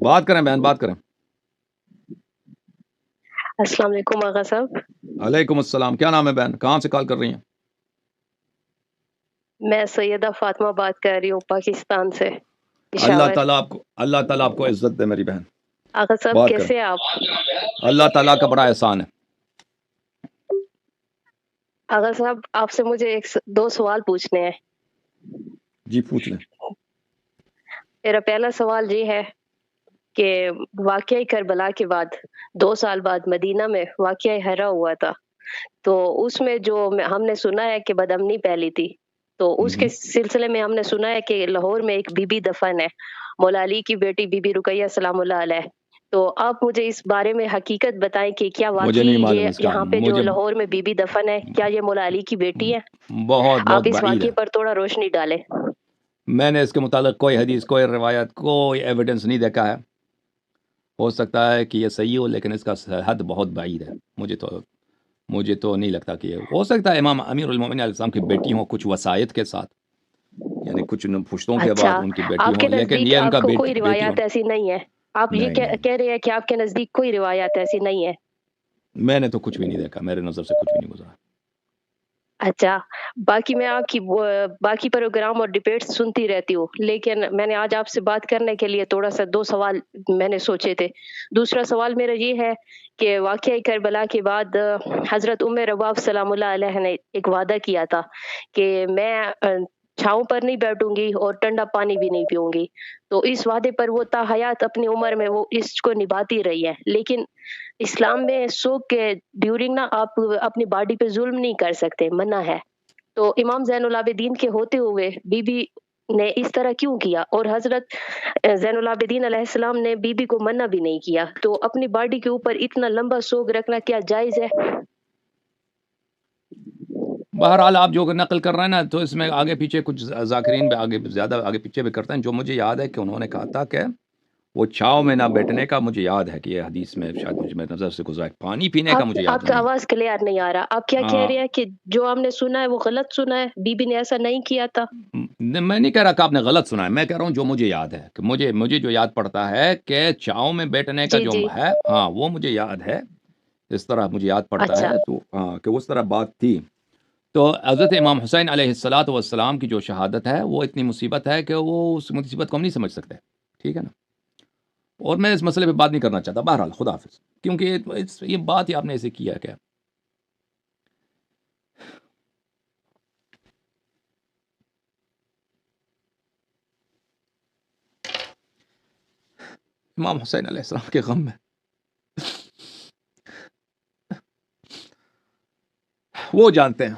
بات کریں بہن، بات کریں. السلام علیکم آغا صاحب. علیکم السلام. کیا نام ہے بہن؟ کہاں سے کال کر رہی ہیں؟ میں سیدہ فاطمہ بات کر رہی ہوں پاکستان سے. اللہ پشاور. تعالیٰ آپ کو عزت دے میری بہن. آغا صاحب بات کریں. کیسے ہیں آپ؟ اللہ تعالیٰ کا بڑا احسان ہے. آغا صاحب آپ سے مجھے دو سوال پوچھنے ہیں. جی پوچھ لیں. میرا پہلا سوال یہ ہے کہ واقعہ کربلا کے بعد 2 سال بعد مدینہ میں واقعہ ہرا ہوا تھا، تو اس میں جو ہم نے سنا ہے کہ بدامنی پھیلی تھی، تو اس کے سلسلے میں ہم نے سنا ہے کہ لاہور میں ایک بی بی دفن ہے، مولا علی کی بیٹی بی بی رقیہ سلام اللہ علیہ. تو آپ مجھے اس بارے میں حقیقت بتائیں کہ کیا مجھے واقعی نہیں معلوم یہ اس کا. یہاں پہ جو مجھے لاہور میں بی بی دفن ہے کیا یہ مولا علی کی بیٹی ہے؟ بہت آپ اس بعید واقعے ہے. پر تھوڑا روشنی ڈالیں. میں نے اس کے متعلق کوئی حدیث، کوئی روایت، کوئی ایویڈنس نہیں دیکھا ہے. ہو سکتا ہے کہ یہ صحیح ہو، لیکن اس کا حد بہت بعید ہے. مجھے تو نہیں لگتا کہ یہ ہو سکتا ہے. امام امیر المومنین علیہ السلام کی بیٹی ہوں کچھ وسائط کے ساتھ، یعنی کچھ پشتوں کے بعد اچھا، ان کی بیٹی آپ کے ہوں، لیکن نزدیک یہ ان آپ کا کو کوئی بیٹی ہوں. روایات ایسی نہیں ہے؟ آپ یہ نہیں نہیں، کہہ رہے ہیں کہ آپ کے نزدیک کوئی روایات ایسی نہیں ہے؟ میں نے تو کچھ بھی نہیں دیکھا، میرے نظر سے کچھ بھی نہیں گزرا. اچھا، باقی میں آپ کی باقی پروگرام اور ڈیبیٹ سنتی رہتی ہوں، لیکن میں نے آج آپ سے بات کرنے کے لیے تھوڑا سا 2 سوال میں نے سوچے تھے. دوسرا سوال میرا یہ ہے کہ واقعہ کربلا کے بعد حضرت ام رباب سلام اللہ علیہ نے ایک وعدہ کیا تھا کہ میں چھاؤں پر نہیں بیٹھوں گی اور ٹھنڈا پانی بھی نہیں پیوں گی. تو اس وعدے پر وہ تا حیات اپنی عمر میں وہ اس کو نبھاتی رہی ہے. لیکن اسلام میں سوگ کے ڈیورنگ نا آپ اپنی باڈی پہ ظلم نہیں کر سکتے، منع ہے. تو امام زین العابدین کے ہوتے ہوئے بی بی نے اس طرح کیوں کیا؟ اور حضرت زین العابدین علیہ السلام نے بی بی کو منع بھی نہیں کیا، تو اپنی باڈی کے اوپر اتنا لمبا سوگ رکھنا کیا جائز ہے؟ بہرحال آپ جو نقل کر رہے ہیں نا، تو اس میں آگے پیچھے کچھ ذاکرین بھی زیادہ آگے پیچھے بھی کرتے ہیں. جو مجھے یاد ہے کہ انہوں نے کہا تھا کہ وہ چھاؤں میں نہ بیٹھنے کا، مجھے یاد ہے کہ یہ حدیث میں شاید مجھے میرے نظر سے گزرا ہے. پانی پینے کا مجھے یاد آپ کا نہیں. آواز کلیئر نہیں آ رہا. آپ کیا کہہ رہے ہیں کہ جو ہم نے سنا ہے وہ غلط سنا ہے، بی بی نے ایسا نہیں کیا تھا؟ میں نہیں کہہ رہا کہ آپ نے غلط سنا ہے، میں کہہ رہا ہوں جو مجھے یاد ہے، کہ مجھے جو یاد پڑتا ہے کہ چھاؤں میں بیٹھنے کا جی جو جی. ہے، ہاں وہ مجھے یاد ہے. اس طرح مجھے یاد پڑتا اچھا ہے، تو ہاں کہ اس طرح بات تھی. تو حضرت امام حسین علیہ الصلاۃ والسلام کی جو شہادت ہے وہ اتنی مصیبت ہے کہ وہ اس مصیبت کو ہم نہیں سمجھ سکتے. ٹھیک ہے نا؟ اور میں اس مسئلے پہ بات نہیں کرنا چاہتا. بہرحال خدا حافظ، کیونکہ یہ بات ہی آپ نے ایسے کیا کہ امام حسین علیہ السلام کے غم میں وہ جانتے ہیں،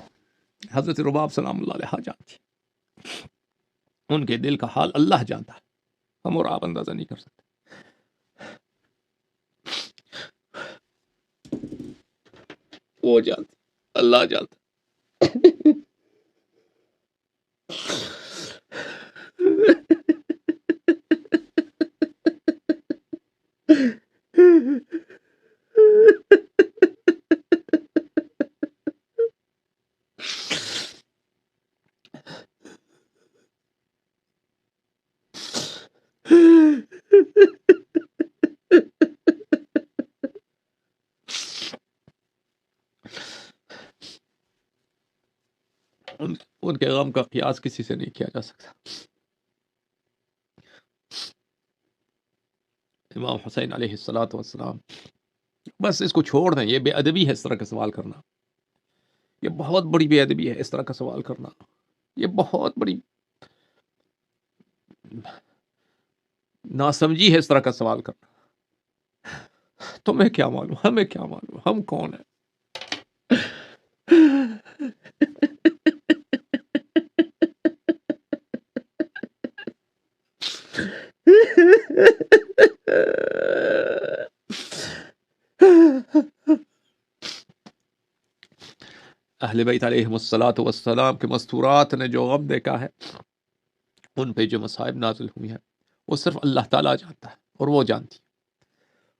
حضرت رباب سلام اللہ علیہ جانتی، ان کے دل کا حال اللہ جانتا ہے، ہم اور آپ اندازہ نہیں کر سکتے. وہ جانتے، اللہ جانتا. ان کے غم کا قیاس کسی سے نہیں کیا جا سکتا. امام حسین علیہ الصلاۃ والسلام، بس اس کو چھوڑ دیں. یہ بے ادبی ہے اس طرح کا سوال کرنا، یہ بہت بڑی بے ادبی ہے اس طرح کا سوال کرنا، یہ بہت بڑی ناسمجھی ہے اس طرح کا سوال کرنا. تمہیں کیا معلوم، ہمیں کیا معلوم، ہم کون ہیں؟ اہل بیت علیہم الصلاۃ والسلام کے مستورات نے جو غم دیکھا ہے، ان پہ جو مصائب نازل ہوئی ہیں، وہ صرف اللہ تعالیٰ جانتا ہے اور وہ جانتی.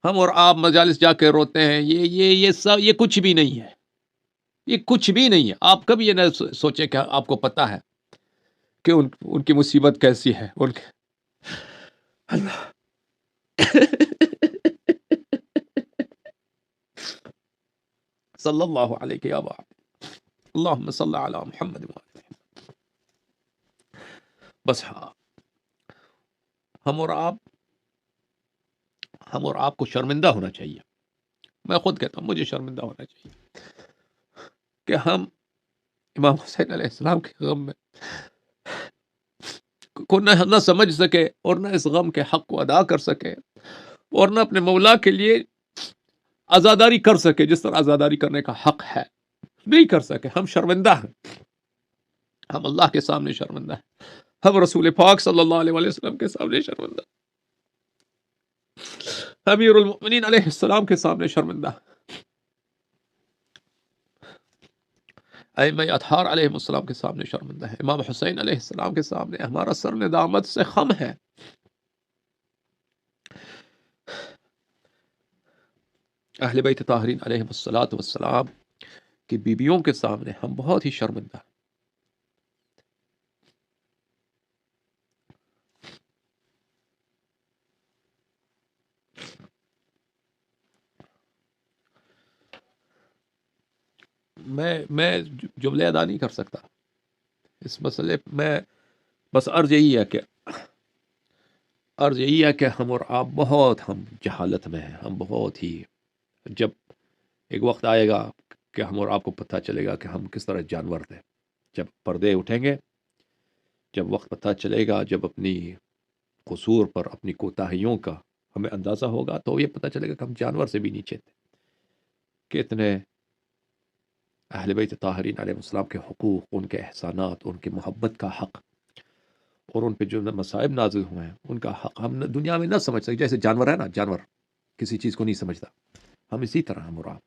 ہم اور آپ مجالس جا کے روتے ہیں، یہ سب یہ کچھ بھی نہیں ہے، یہ کچھ بھی نہیں ہے. آپ کبھی یہ نہ سوچیں کہ آپ کو پتا ہے کہ ان کی مصیبت کیسی ہے. ان کے اللہ صلی اللہ علیہ یا وآلہ اللہم صلی علی محمد وآلہ محمد۔ بس ہاں، ہم اور آپ کو شرمندہ ہونا چاہیے، میں خود کہتا ہوں مجھے شرمندہ ہونا چاہیے کہ ہم امام حسین علیہ السلام کے غم میں کو نہ سمجھ سکے اور نہ اس غم کے حق کو ادا کر سکے اور نہ اپنے مولا کے لیے عزاداری کر سکے جس طرح عزاداری کرنے کا حق ہے، نہیں کر سکے۔ ہم شرمندہ ہیں، ہم اللہ کے سامنے شرمندہ ہیں، ہم رسول پاک صلی اللہ علیہ وسلم کے سامنے شرمندہ ہیں، امیر المؤمنین علیہ السلام کے سامنے شرمندہ ہیں، ائمہ اطہار علیہ السلام کے سامنے شرمندہ ہے، امام حسین علیہ السلام کے سامنے ہمارا سر ندامت سے خم ہے۔ اہل بیت طاہرین علیہ السلام کی بیویوں کے سامنے ہم بہت ہی شرمندہ ہیں۔ میں جملے ادا نہیں کر سکتا اس مسئلے میں، بس عرض یہی ہے کہ ہم اور آپ ہم جہالت میں ہیں، ہم بہت ہی، جب ایک وقت آئے گا کہ ہم اور آپ کو پتہ چلے گا کہ ہم کس طرح جانور تھے، جب پردے اٹھیں گے، جب وقت پتہ چلے گا، جب اپنی قصور پر، اپنی کوتاہیوں کا ہمیں اندازہ ہوگا، تو یہ پتہ چلے گا کہ ہم جانور سے بھی نیچے تھے، کہ اتنے اہل بیت طاہرین علیہ السلام کے حقوق، ان کے احسانات، ان کی محبت کا حق اور ان پہ جو مصائب نازل ہوئے ہیں ان کا حق ہم دنیا میں نہ سمجھ سکتے۔ جیسے جانور ہے نا، جانور کسی چیز کو نہیں سمجھتا، ہم اسی طرح ہم اور آپ